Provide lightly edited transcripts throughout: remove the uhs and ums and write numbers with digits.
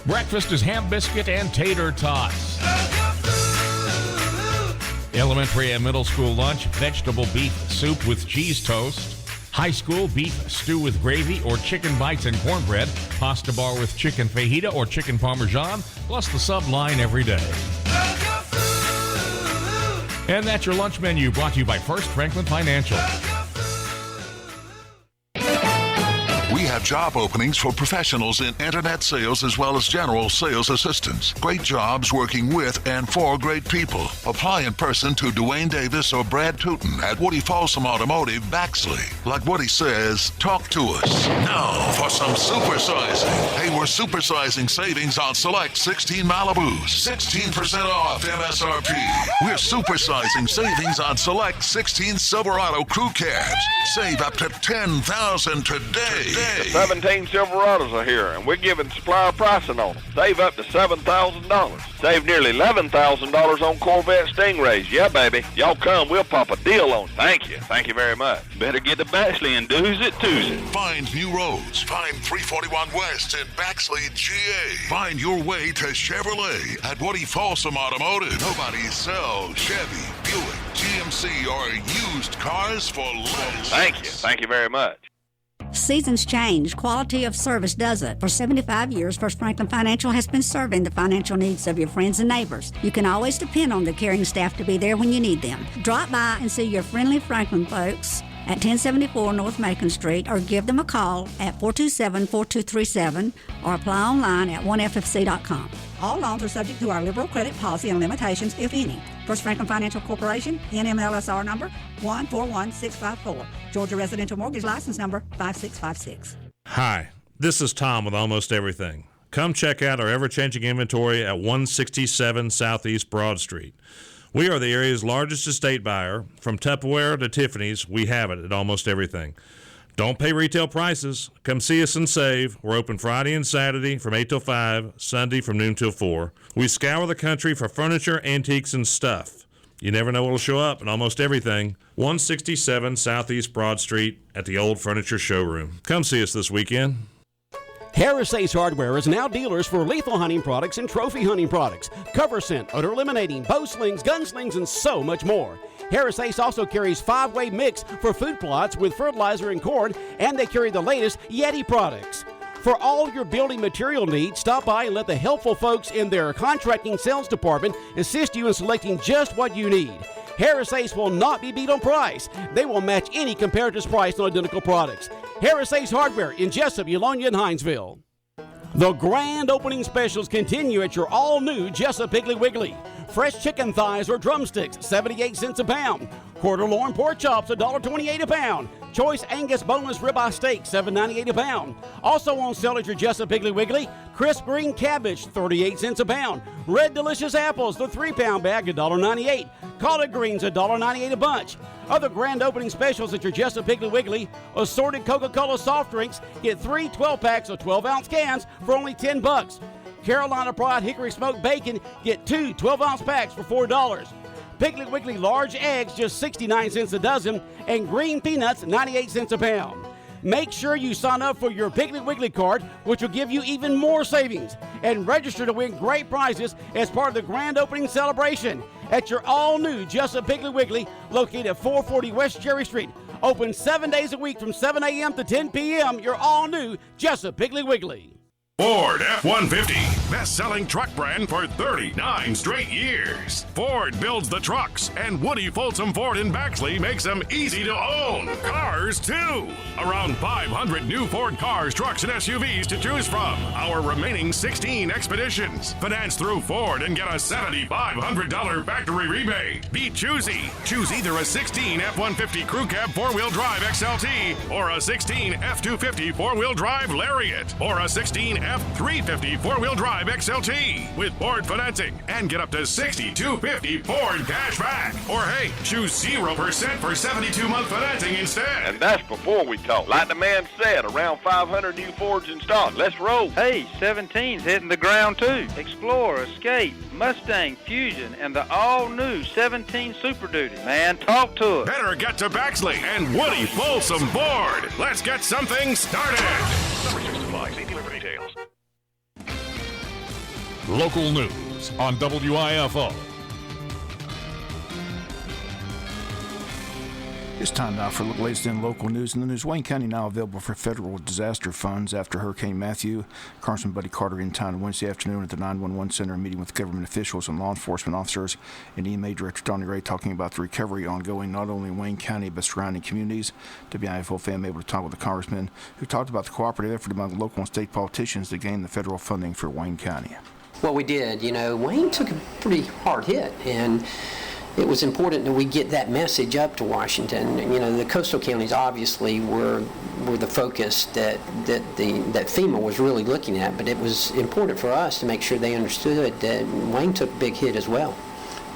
Breakfast is ham biscuit and tater tots. Elementary and middle school lunch, vegetable beef soup with cheese toast. High school, beef stew with gravy or chicken bites and cornbread. Pasta bar with chicken fajita or chicken parmesan, plus the sub line every day. And that's your lunch menu, brought to you by First Franklin Financial. We have job openings for professionals in internet sales as well as general sales assistants. Great jobs working with and for great people. Apply in person to Dwayne Davis or Brad Tootin at Woody Folsom Automotive, Baxley. Like Woody says, talk to us. Now for some supersizing. Hey, we're supersizing savings on select 16 Malibus. 16% off MSRP. We're supersizing savings on select 16 Silverado crew cabs. Save up to $10,000 today. The 17 Silverados are here, and we're giving supplier pricing on them. Save up to $7,000. Save nearly $11,000 on Corvette Stingrays. Yeah, baby. Y'all come, we'll pop a deal on it. Thank you. Thank you very much. Better get to Baxley and do's it, two's it. Find new roads. Find 341 West in Baxley, GA. Find your way to Chevrolet at Woody Folsom Automotive. Nobody sells Chevy, Buick, GMC, or used cars for less. Thank you. Thank you very much. Seasons change. Quality of service doesn't. For 75 years, First Franklin Financial has been serving the financial needs of your friends and neighbors. You can always depend on the caring staff to be there when you need them. Drop by and see your friendly Franklin folks at 1074 North Macon Street, or give them a call at 427-4237, or apply online at 1ffc.com. All loans are subject to our liberal credit policy and limitations, if any. First Franklin Financial Corporation, NMLSR number 141654. Georgia Residential Mortgage License number 5656. Hi, this is Tom with Almost Everything. Come check out our ever-changing inventory at 167 Southeast Broad Street. We are the area's largest estate buyer. From Tupperware to Tiffany's, we have it at Almost Everything. Don't pay retail prices. Come see us and save. We're open Friday and Saturday from 8 till 5, Sunday from noon till 4. We scour the country for furniture, antiques, and stuff. You never know what'll show up at Almost Everything. 167 Southeast Broad Street at the Old Furniture Showroom. Come see us this weekend. Harris Ace Hardware is now dealers for lethal hunting products and trophy hunting products, cover scent, odor eliminating, bow slings, gun slings, and so much more. Harris Ace also carries 5-way mix for food plots with fertilizer and corn, and they carry the latest Yeti products. For all your building material needs, stop by and let the helpful folks in their contracting sales department assist you in selecting just what you need. Harris Ace will not be beat on price. They will match any competitor's price on identical products. Harris Ace Hardware in Jesup, Eulonia, and Hinesville. The grand opening specials continue at your all-new Jesup Piggly Wiggly. Fresh chicken thighs or drumsticks, 78 cents a pound. Quarter loin pork chops, $1.28 a pound. Choice Angus boneless ribeye steak, $7.98 a pound. Also on sale at your Jesup Piggly Wiggly, crisp green cabbage, 38 cents a pound. Red Delicious apples, the 3-pound bag, $1.98. Collard greens, $1.98 a bunch. Other grand opening specials at your Jesup Piggly Wiggly: assorted Coca-Cola soft drinks. Get 3 12-packs of 12-ounce cans for only $10. Carolina Pride Hickory Smoked Bacon. Get 2 12-ounce packs for $4. Piggly Wiggly large eggs, just 69 cents a dozen. And green peanuts, 98 cents a pound. Make sure you sign up for your Piggly Wiggly card, which will give you even more savings. And register to win great prizes as part of the grand opening celebration at your all-new Jesup Piggly Wiggly, located at 440 West Cherry Street. Open 7 days a week from 7 a.m. to 10 p.m. Your all-new Jesup Piggly Wiggly. Ford F-150, best-selling truck brand for 39 straight years. Ford builds the trucks, and Woody Folsom Ford in Baxley makes them easy to own. Cars, too. Around 500 new Ford cars, trucks, and SUVs to choose from. Our remaining 16 Expeditions. Finance through Ford and get a $7,500 factory rebate. Be choosy. Choose either a 16 F-150 Crew Cab 4-wheel drive XLT, or a 16 F-250 4-wheel drive Lariat, or a 16 F-350 4-wheel drive XLT with Ford financing and get up to $6,250 Ford cash back. Or hey, choose 0% for 72-month financing instead. And that's before we talk. Like the man said, around 500 new Fords in stock. Let's roll. Hey, 17's hitting the ground too. Explorer, Escape, Mustang, Fusion, and the all-new 17 Super Duty. Man, talk to us. Better get to Baxley and Woody Folsom Ford. Let's get something started. Number 6 supplies. See dealer for details. Local news on WIFO. It's time now for the latest in local news. In the news, Wayne County now available for federal disaster funds after Hurricane Matthew. Congressman Buddy Carter in town Wednesday afternoon at the 911 Center, meeting with government officials and law enforcement officers, and EMA Director Donnie Ray talking about the recovery ongoing not only in Wayne County but surrounding communities. WIFO fam able to talk with the congressman, who talked about the cooperative effort among local and state politicians to gain the federal funding for Wayne County. Well, we did. Wayne took a pretty hard hit, and it was important that we get that message up to Washington. The coastal counties obviously were the focus that FEMA was really looking at, but it was important for us to make sure they understood that Wayne took a big hit as well.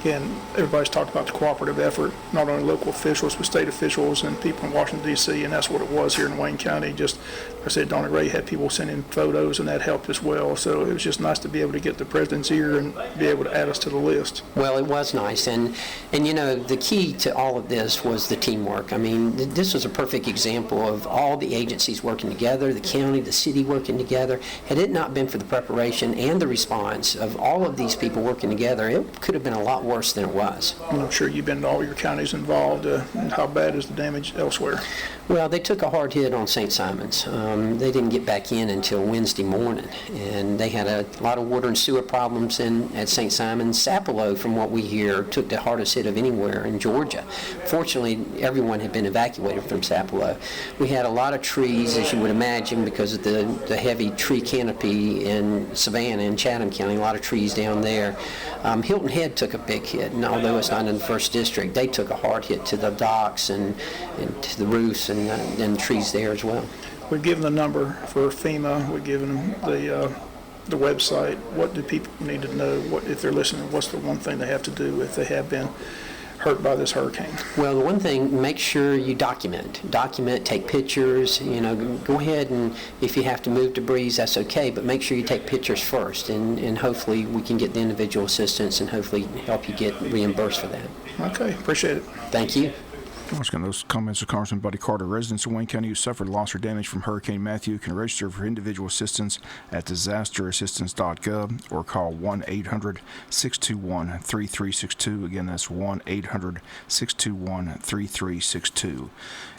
Again, everybody's talked about the cooperative effort, not only local officials, but state officials and people in Washington, D.C., and that's what it was here in Wayne County. Just, like I said, Donnie Ray had people sending photos, and that helped as well. So it was just nice to be able to get the president's ear and be able to add us to the list. Well, it was nice. And the key to all of this was the teamwork. This was a perfect example of all the agencies working together, the county, the city working together. Had it not been for the preparation and the response of all of these people working together, it could have been a lot worse than it was. And I'm sure you've been to all your counties involved. How bad is the damage elsewhere? Well, they took a hard hit on St. Simons. They didn't get back in until Wednesday morning, and they had a lot of water and sewer problems at St. Simons. Sapelo, from what we hear, took the hardest hit of anywhere in Georgia. Fortunately, everyone had been evacuated from Sapelo. We had a lot of trees, as you would imagine, because of the heavy tree canopy in Savannah and Chatham County, a lot of trees down there. Hilton Head took a big hit, and although it's not in the 1st District, they took a hard hit to the docks and to the roofs and trees there as well. We've given the number for FEMA. We've given them the website. What do people need to know? What, if they're listening, what's the one thing they have to do if they have been hurt by this hurricane? Well, the one thing, make sure you document, take pictures. Go ahead, and if you have to move debris, that's okay, but make sure you take pictures first, and hopefully we can get the individual assistance and hopefully help you get reimbursed for that. Okay, appreciate it. Thank you. Once again, those comments of Congressman Buddy Carter. Residents of Wayne County who suffered loss or damage from Hurricane Matthew can register for individual assistance at disasterassistance.gov or call 1-800-621-3362. Again, that's 1-800-621-3362.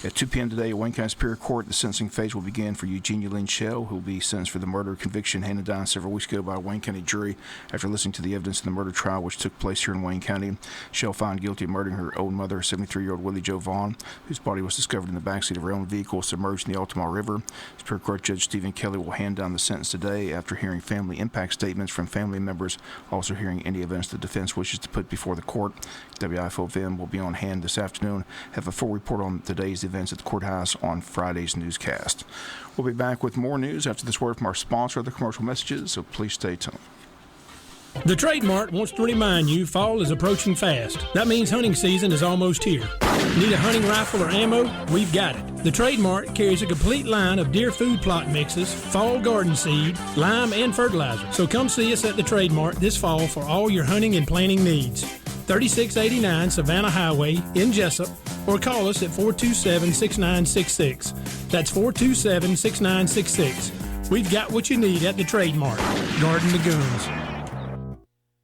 At 2 p.m. today at Wayne County Superior Court, the sentencing phase will begin for Eugenia Lynn Shell, who will be sentenced for the murder conviction handed down several weeks ago by a Wayne County jury after listening to the evidence in the murder trial which took place here in Wayne County. Shell found guilty of murdering her own mother, 73-year-old Willie Jo Vaughn, whose body was discovered in the backseat of her own vehicle submerged in the Altamaha River. Superior Court Judge Stephen Kelly will hand down the sentence today after hearing family impact statements from family members, also hearing any evidence the defense wishes to put before the court. WIFO-FM will be on hand this afternoon, have a full report on today's events at the courthouse on Friday's newscast. We'll be back with more news after this word from our sponsor of the commercial messages, so please stay tuned. The Trade Mart wants to remind you fall is approaching fast. That means hunting season is almost here. Need a hunting rifle or ammo? We've got it. The Trade Mart carries a complete line of deer food plot mixes, fall garden seed, lime, and fertilizer. So come see us at the Trade Mart this fall for all your hunting and planting needs. 3689 Savannah Highway in Jesup, or call us at 427-6966. That's 427-6966. We've got what you need at the Trade Mart. Garden the Goons.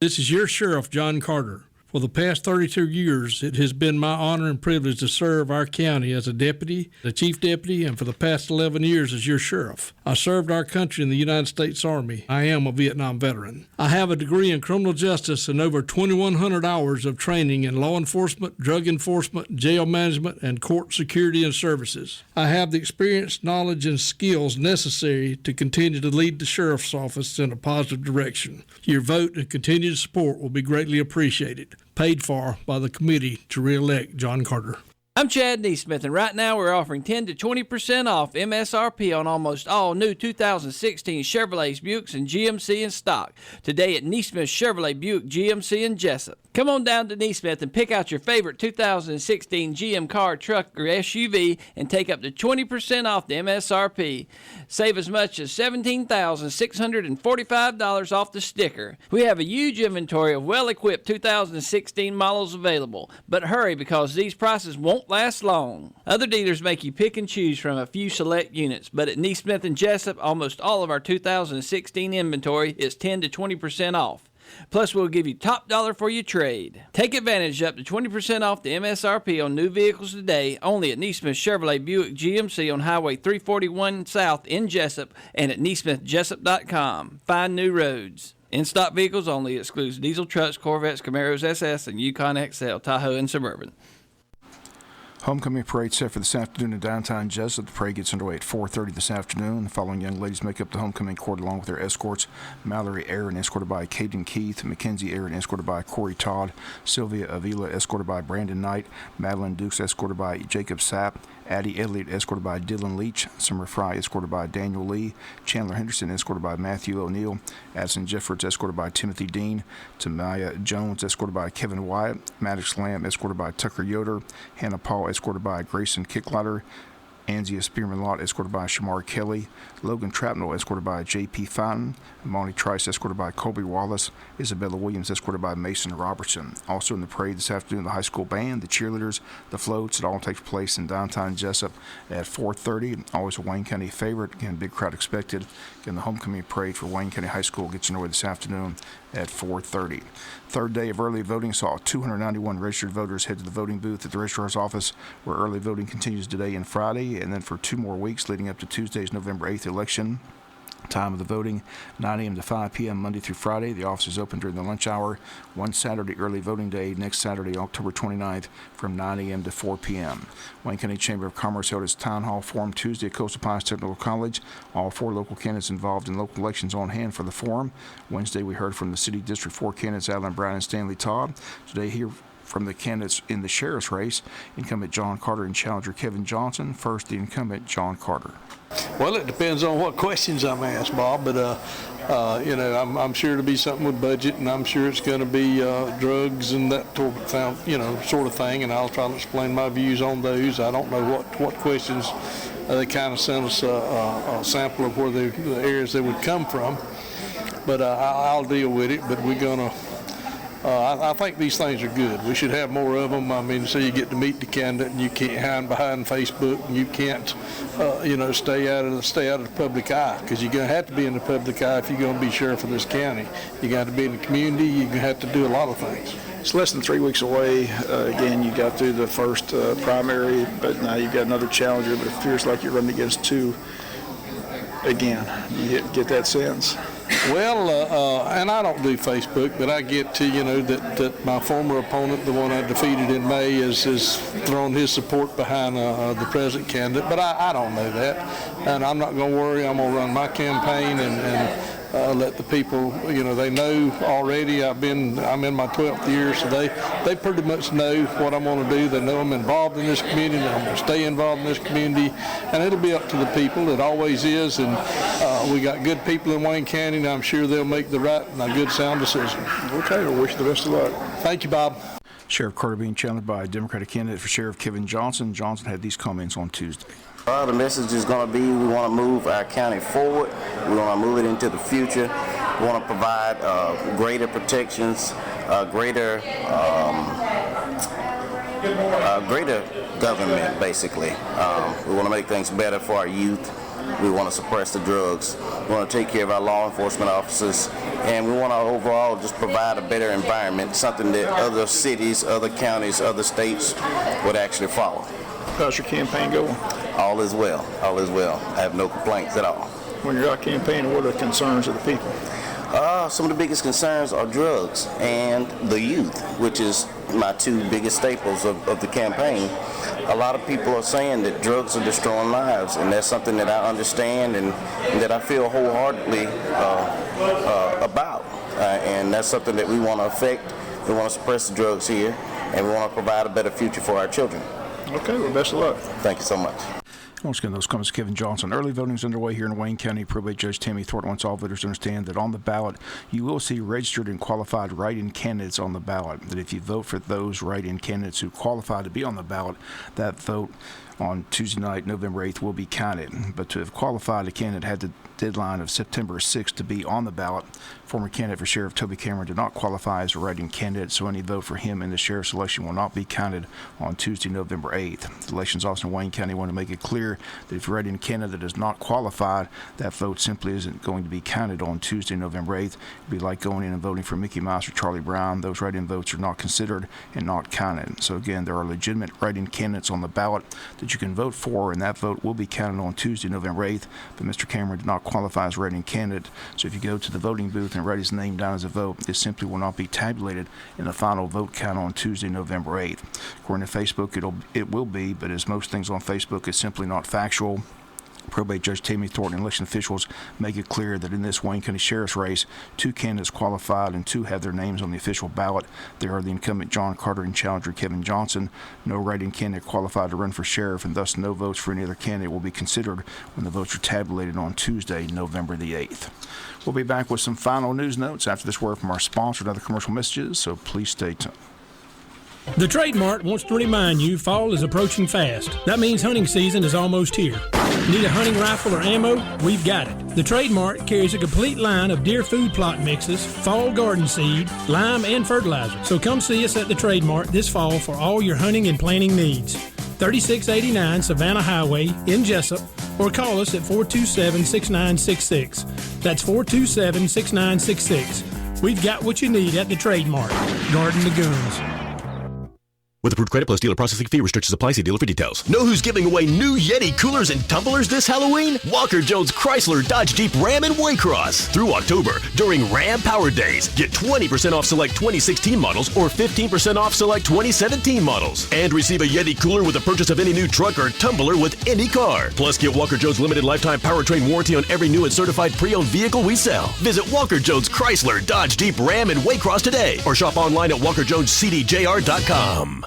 This is your Sheriff, John Carter. For the past 32 years, it has been my honor and privilege to serve our county as a deputy, a chief deputy, and for the past 11 years as your sheriff. I served our country in the United States Army. I am a Vietnam veteran. I have a degree in criminal justice and over 2,100 hours of training in law enforcement, drug enforcement, jail management, and court security and services. I have the experience, knowledge, and skills necessary to continue to lead the sheriff's office in a positive direction. Your vote and continued support will be greatly appreciated. Paid for by the committee to re-elect John Carter. I'm Chad Neesmith, and right now we're offering 10 to 20% off MSRP on almost all new 2016 Chevrolets, Buicks, and GMC in stock today at Neesmith Chevrolet Buick GMC in Jesup. Come on down to Neesmith and pick out your favorite 2016 GM car, truck, or SUV and take up to 20% off the MSRP. Save as much as $17,645 off the sticker. We have a huge inventory of well-equipped 2016 models available, but hurry because these prices won't won't last long. Other dealers make you pick and choose from a few select units, but at Neesmith and Jesup, almost all of our 2016 inventory is 10 to 20% off. Plus, we'll give you top dollar for your trade. Take advantage up to 20% off the MSRP on new vehicles today, only at Neesmith Chevrolet Buick GMC on Highway 341 South in Jesup and at NeesmithJesup.com. Find new roads. In-stock vehicles only. Excludes diesel trucks, Corvettes, Camaros SS, and Yukon XL, Tahoe, and Suburban. Homecoming parade set for this afternoon in downtown Jesup. The parade gets underway at 4:30 this afternoon. The following young ladies make up the homecoming court along with their escorts: Mallory Aaron, escorted by Caden Keith; Mackenzie Aaron, escorted by Corey Todd; Sylvia Avila, escorted by Brandon Knight; Madeline Dukes, escorted by Jacob Sapp; Addie Elliott, escorted by Dylan Leach; Summer Fry, escorted by Daniel Lee; Chandler Henderson, escorted by Matthew O'Neill; Addison Jeffords, escorted by Timothy Dean; Tamaya Jones, escorted by Kevin Wyatt; Maddox Lamb, escorted by Tucker Yoder; Hannah Paul, escorted by Grayson Kicklighter; Anzia Spearman-Lott, escorted by Shamar Kelly; Logan Trapnell, escorted by J.P. Fountain; Monty Trice, escorted by Colby Wallace; Isabella Williams, escorted by Mason Robertson. Also in the parade this afternoon, the high school band, the cheerleaders, the floats. It all takes place in downtown Jesup at 4:30. Always a Wayne County favorite. Again, big crowd expected. Again, the homecoming parade for Wayne County High School gets underway this afternoon at 4:30. Third day of early voting saw 291 registered voters head to the voting booth at the registrar's office, where early voting continues today and Friday, and then for 2 more weeks leading up to Tuesday's November 8th election. Time of the voting, 9 a.m. to 5 p.m. Monday through Friday. The office is open during the lunch hour. One Saturday early voting day next Saturday, October 29th, from 9 a.m. to 4 p.m. Wayne County Chamber of Commerce held its Town Hall Forum Tuesday at Coastal Pines Technical College. All 4 local candidates involved in local elections on hand for the forum. Wednesday, we heard from the City District 4 candidates, Alan Brown and Stanley Todd. Today, here from the candidates in the sheriff's race, incumbent John Carter and challenger Kevin Johnson. First, the incumbent, John Carter. Well, it depends on what questions I'm asked, Bob, but I'm sure it'll be something with budget, and I'm sure it's going to be drugs and that sort of thing, and I'll try to explain my views on those. I don't know what questions they kind of sent us a sample of where the areas they would come from, but I'll deal with it. But we're gonna. I think these things are good. We should have more of them. I mean, so you get to meet the candidate, and you can't hide behind Facebook, and you can't, stay out of the public eye, because you're going to have to be in the public eye if you're going to be sheriff of this county. You got to be in the community. You're going to have to do a lot of things. It's less than 3 weeks away. Again, you got through the first primary, but now you've got another challenger, but it feels like you're running against 2 again. You get that sense? Well, and I don't do Facebook, but I get to, that my former opponent, the one I defeated in May, is throwing his support behind the present candidate. But I don't know that, and I'm not going to worry. I'm going to run my campaign and let the people, they know already. I'm in my 12th year, so they pretty much know what I'm going to do. They know I'm involved in this community, and I'm going to stay involved in this community, and it'll be up to the people. It always is, and we got good people in Wayne County, and I'm sure they'll make the right and a good sound decision. Okay, I wish you the best of luck. Thank you, Bob. Sheriff Carter being challenged by Democratic candidate for Sheriff Kevin Johnson. Johnson had these comments on Tuesday. The message is going to be we want to move our county forward. We want to move it into the future. We want to provide greater protections, greater government, basically. We want to make things better for our youth. We want to suppress the drugs. We want to take care of our law enforcement officers. And we want to overall just provide a better environment, something that other cities, other counties, other states would actually follow. How's your campaign going? All is well. All is well. I have no complaints at all. When you're out campaigning, what are the concerns of the people? Some of the biggest concerns are drugs and the youth, which is my 2 biggest staples of the campaign. A lot of people are saying that drugs are destroying lives, and that's something that I understand and that I feel wholeheartedly about. And that's something that we want to affect. We want to suppress the drugs here, and we want to provide a better future for our children. Okay, well, best of luck. Thank you so much. Once again, those comments, Kevin Johnson. Early voting is underway here in Wayne County. Probate Judge Tammy Thornton wants all voters to understand that on the ballot, you will see registered and qualified write-in candidates on the ballot. That if you vote for those write-in candidates who qualify to be on the ballot, that vote on Tuesday night, November 8th, will be counted. But to have qualified, a candidate had the deadline of September 6th to be on the ballot. Former candidate for Sheriff Toby Cameron did not qualify as a write-in candidate, so any vote for him in the sheriff's election will not be counted on Tuesday, November 8th. The elections office in Wayne County want to make it clear that if you're writing a candidate that is not qualified, that vote simply isn't going to be counted on Tuesday, November 8th. It'd be like going in and voting for Mickey Mouse or Charlie Brown. Those write-in votes are not considered and not counted. So again, there are legitimate write-in candidates on the ballot that you can vote for, and that vote will be counted on Tuesday, November 8th. But Mr. Cameron did not qualify as a write-in candidate, so if you go to the voting booth and write his name down as a vote, it simply will not be tabulated in the final vote count on Tuesday, November 8th. According to Facebook, it will be, but as most things on Facebook, it's simply not factual. Probate Judge Tammy Thornton and election officials make it clear that in this Wayne County Sheriff's race, 2 candidates qualified and 2 have their names on the official ballot. They are the incumbent John Carter and challenger Kevin Johnson. No write-in candidate qualified to run for sheriff, and thus no votes for any other candidate will be considered when the votes are tabulated on Tuesday, November the 8th. We'll be back with some final news notes after this word from our sponsor and other commercial messages, so please stay tuned. The Trade Mart wants to remind you fall is approaching fast. That means hunting season is almost here. Need a hunting rifle or ammo? We've got it. The Trade Mart carries a complete line of deer food plot mixes, fall garden seed, lime, and fertilizer. So come see us at the Trade Mart this fall for all your hunting and planting needs. 3689 Savannah Highway in Jesup, or call us at 427-6966. That's 427-6966. We've got what you need at the Trade Mart. Garden the Goons. With approved credit plus dealer processing fee, restrictions apply. See dealer for details. Know who's giving away new Yeti coolers and tumblers this Halloween? Walker Jones Chrysler, Dodge, Jeep, Ram, and Waycross. Through October, during Ram Power Days, get 20% off select 2016 models or 15% off select 2017 models. And receive a Yeti cooler with the purchase of any new truck or tumbler with any car. Plus, get Walker Jones limited lifetime powertrain warranty on every new and certified pre-owned vehicle we sell. Visit Walker Jones Chrysler, Dodge, Jeep, Ram, and Waycross today, or shop online at walkerjonescdjr.com.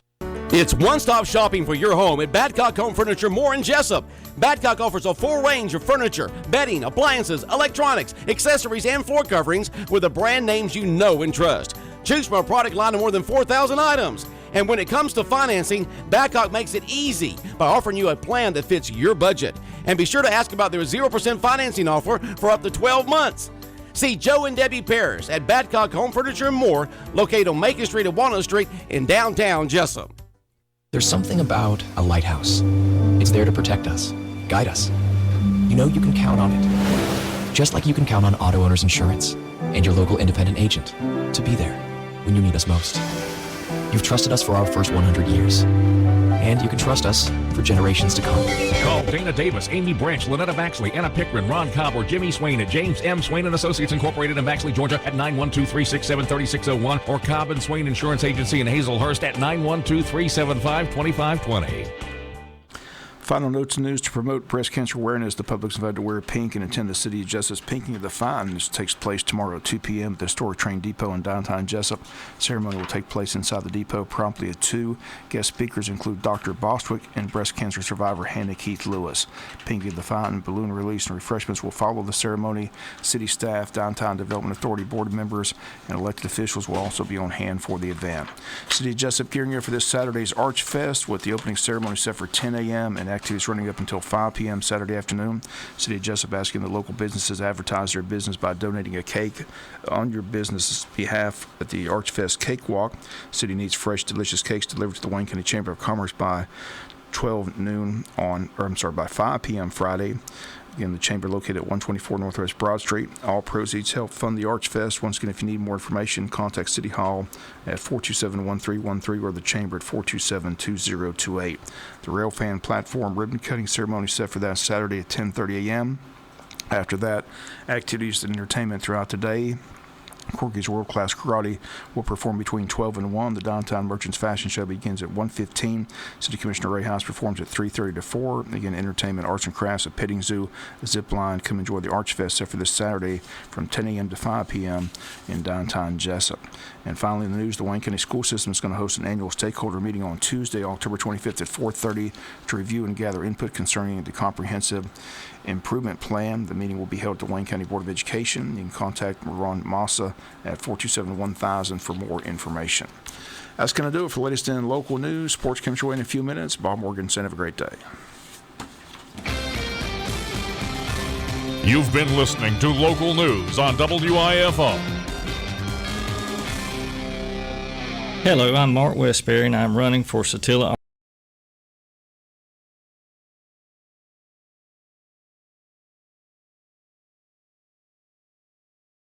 It's one-stop shopping for your home at Badcock Home Furniture More in Jesup. Badcock offers a full range of furniture, bedding, appliances, electronics, accessories, and floor coverings with the brand names you know and trust. Choose from a product line of more than 4,000 items. And when it comes to financing, Badcock makes it easy by offering you a plan that fits your budget. And be sure to ask about their 0% financing offer for up to 12 months. See Joe and Debbie Paris at Badcock Home Furniture and More, located on Macon Street and Walnut Street in downtown Jesup. There's something about a lighthouse. It's there to protect us, guide us. You know you can count on it. Just like you can count on auto owner's insurance and your local independent agent to be there when you need us most. You've trusted us for our first 100 years. And you can trust us for generations to come. Call Dana Davis, Amy Branch, Lynetta Baxley, Anna Pickren, Ron Cobb, or Jimmy Swain at James M. Swain & Associates Incorporated in Baxley, Georgia at 912-367-3601 or Cobb & Swain Insurance Agency in Hazelhurst at 912-375-2520. Final notes and news to promote breast cancer awareness. The public is invited to wear pink and attend the City of Jesup's Pinking of the Fine. This takes place tomorrow at 2 p.m. at the Historic Train Depot in downtown Jesup. Ceremony will take place inside the depot promptly at 2. Guest speakers include Dr. Bostwick and breast cancer survivor Hannah Keith Lewis. Pinking of the Fine, balloon release, and refreshments will follow the ceremony. City staff, Downtown Development Authority board members, and elected officials will also be on hand for the event. City of Jesup gearing up for this Saturday's Arch Fest with the opening ceremony set for 10 a.m. and activities running up until 5 p.m. Saturday afternoon. City of Jesup asking the local businesses to advertise their business by donating a cake on your business's behalf at the Arch Fest Cake Walk. City needs fresh, delicious cakes delivered to the Wayne County Chamber of Commerce by 5 p.m. Friday. Again, the chamber located at 124 Northwest Broad Street. All proceeds help fund the Arch Fest. Once again, if you need more information, contact City Hall at 427-1313 or the chamber at 427-2028. The Rail Fan Platform ribbon cutting ceremony set for that Saturday at 10:30 a.m. After that, activities and entertainment throughout the day. Corky's World Class Karate will perform between 12 and 1. The Downtown Merchants Fashion Show begins at 1:15. City Commissioner Ray House performs at 3:30 to 4. Again, entertainment, arts and crafts, a petting zoo, a zip line. Come enjoy the Arch Fest set for this Saturday from 10 a.m. to 5 p.m. in downtown Jesup. And finally, in the news, the Wayne County School System is going to host an annual stakeholder meeting on Tuesday, October 25th at 4:30 to review and gather input concerning the comprehensive improvement plan. The meeting will be held at the Wayne County Board of Education. You can contact Ron Massa at 427-1000 for more information. That's going to do it for the latest in local news. Sports comes your way in a few minutes. Bob Morganson, have a great day. You've been listening to local news on WIFO. Hello, I'm Mark Westbury, and I'm running for Satilla